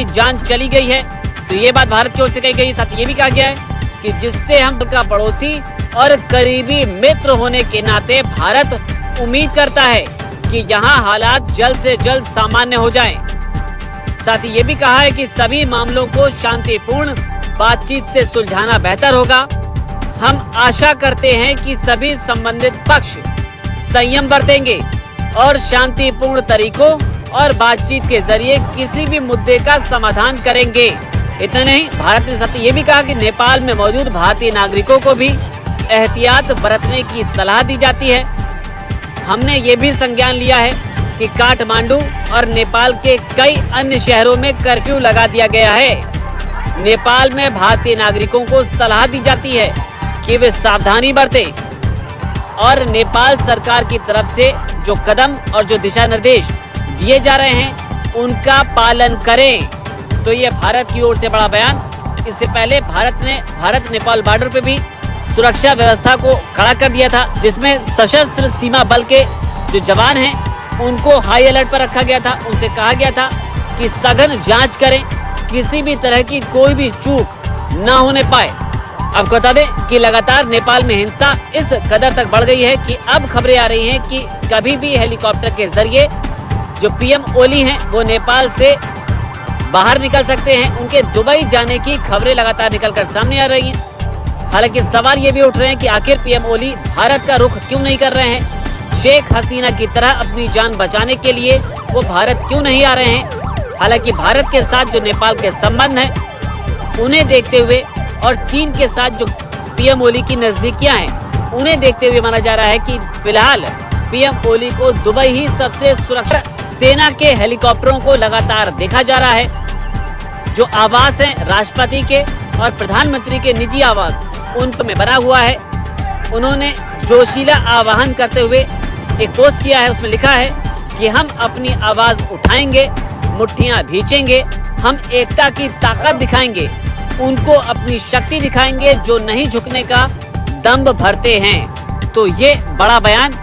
की जान चली गई है। तो ये बात भारत की ओर से कही गई। साथ ये भी कहा गया है कि जिससे हम का पड़ोसी और करीबी मित्र होने के नाते भारत उम्मीद करता है कि यहाँ हालात जल्द से जल्द सामान्य हो जाएं। साथ ही ये भी कहा है कि सभी मामलों को शांतिपूर्ण बातचीत से सुलझाना बेहतर होगा। हम आशा करते हैं कि सभी संबंधित पक्ष संयम बरतेंगे और शांतिपूर्ण तरीकों और बातचीत के जरिए किसी भी मुद्दे का समाधान करेंगे। इतना नहीं, भारत ने साथ ये भी कहा कि नेपाल में मौजूद भारतीय नागरिकों को भी एहतियात बरतने की सलाह दी जाती है। हमने ये भी संज्ञान लिया है कि काठमांडू और नेपाल के कई अन्य शहरों में कर्फ्यू लगा दिया गया है। नेपाल में भारतीय नागरिकों को सलाह दी जाती है कि वे सावधानी बरतें और नेपाल सरकार की तरफ से जो कदम और जो दिशा निर्देश दिए जा रहे हैं उनका पालन करें। तो ये भारत की ओर से बड़ा बयान। इससे पहले भारत नेपाल बॉर्डर पे भी सुरक्षा व्यवस्था को खड़ा कर दिया था, जिसमें सशस्त्र सीमा बल के जो जवान हैं उनको हाई अलर्ट पर रखा गया था। उनसे कहा गया था कि सघन जांच करें, किसी भी तरह की कोई भी चूक न होने पाए। अब बता दें कि लगातार नेपाल में हिंसा इस कदर तक बढ़ गई है कि अब खबरें आ रही हैं कि कभी भी हेलीकॉप्टर के जरिए जो पीएम ओली हैं वो नेपाल से बाहर निकल सकते हैं। उनके दुबई जाने की खबरें लगातार निकलकर सामने आ रही हैं। हालांकि सवाल ये भी उठ रहे हैं कि आखिर पीएम ओली भारत का रुख क्यों नहीं कर रहे हैं। शेख हसीना की तरह अपनी जान बचाने के लिए वो भारत क्यों नहीं आ रहे हैं। हालांकि भारत के साथ जो नेपाल के संबंध हैं उन्हें देखते हुए और चीन के साथ जो पीएम ओली की नजदीकियां हैं उन्हें देखते हुए माना जा रहा है कि फिलहाल पीएम ओली को दुबई ही सबसे सुरक्षित। सेना के हेलीकॉप्टरों को लगातार देखा जा रहा है। जो आवास हैं राष्ट्रपति के और प्रधानमंत्री के निजी आवास उन में बना हुआ है। उन्होंने जोशीला आह्वान करते हुए एक पोस्ट किया है। उसमें लिखा है कि हम अपनी आवाज उठाएंगे, मुट्ठियां भींचेंगे, हम एकता की ताकत दिखाएंगे, उनको अपनी शक्ति दिखाएंगे जो नहीं झुकने का दम्भ भरते हैं। तो ये बड़ा बयान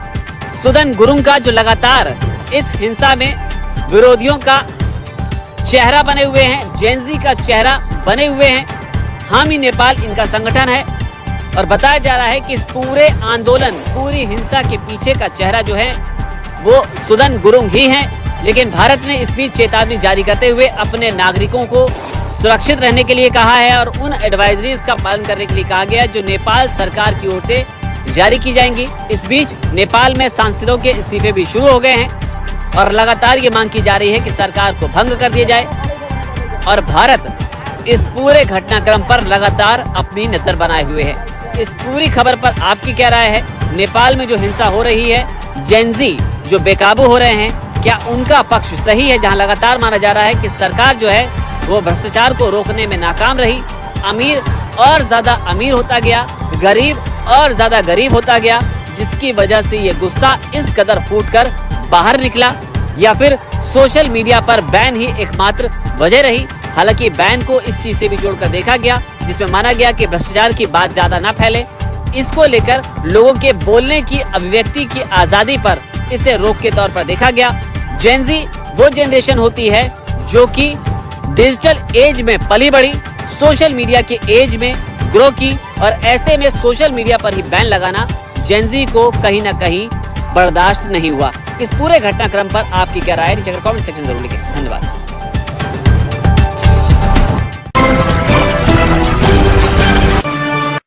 सुदन गुरुंग का, जो लगातार इस हिंसा में विरोधियों का चेहरा बने हुए हैं, जेनजी का चेहरा बने हुए हैं। हामी नेपाल इनका संगठन है और बताया जा रहा है कि इस पूरे आंदोलन, पूरी हिंसा के पीछे का चेहरा जो है वो सुदन गुरुंग ही हैं। लेकिन भारत ने इस बीच चेतावनी जारी करते हुए अपने नागरिकों को सुरक्षित रहने के लिए कहा है और उन एडवाइजरीज का पालन करने के लिए कहा गया है जो नेपाल सरकार की ओर से जारी की जाएंगी। इस बीच नेपाल में सांसदों के इस्तीफे भी शुरू हो गए हैं और लगातार ये मांग की जा रही है कि सरकार को भंग कर दिया जाए। और भारत इस पूरे घटनाक्रम पर लगातार अपनी नजर बनाए हुए है। इस पूरी खबर पर आपकी क्या राय है? नेपाल में जो हिंसा हो रही है, जेनजी जो बेकाबू हो रहे हैं, क्या उनका पक्ष सही है? जहां लगातार माना जा रहा है कि सरकार जो है वो भ्रष्टाचार को रोकने में नाकाम रही, अमीर और ज्यादा अमीर होता गया, गरीब और ज्यादा गरीब होता गया, जिसकी वजह से ये गुस्सा इस कदर फूटकर बाहर निकला, या फिर सोशल मीडिया पर बैन ही एकमात्र वजह रही। हालांकि बैन को इस चीज से भी जोड़कर देखा गया जिसमें माना गया कि भ्रष्टाचार की बात ज्यादा ना फैले, इसको लेकर लोगों के बोलने की, अभिव्यक्ति की आजादी पर इसे रोक के तौर पर देखा गया। जेनजी वो जनरेशन होती है जो कि डिजिटल एज में पली बढ़ी, सोशल मीडिया के एज में ग्रो की, और ऐसे में सोशल मीडिया पर ही बैन लगाना जेनजी को कहीं ना कहीं बर्दाश्त नहीं हुआ। इस पूरे घटनाक्रम पर आपकी क्या राय है? नीचे कमेंट सेक्शन जरूर लिखें। धन्यवाद।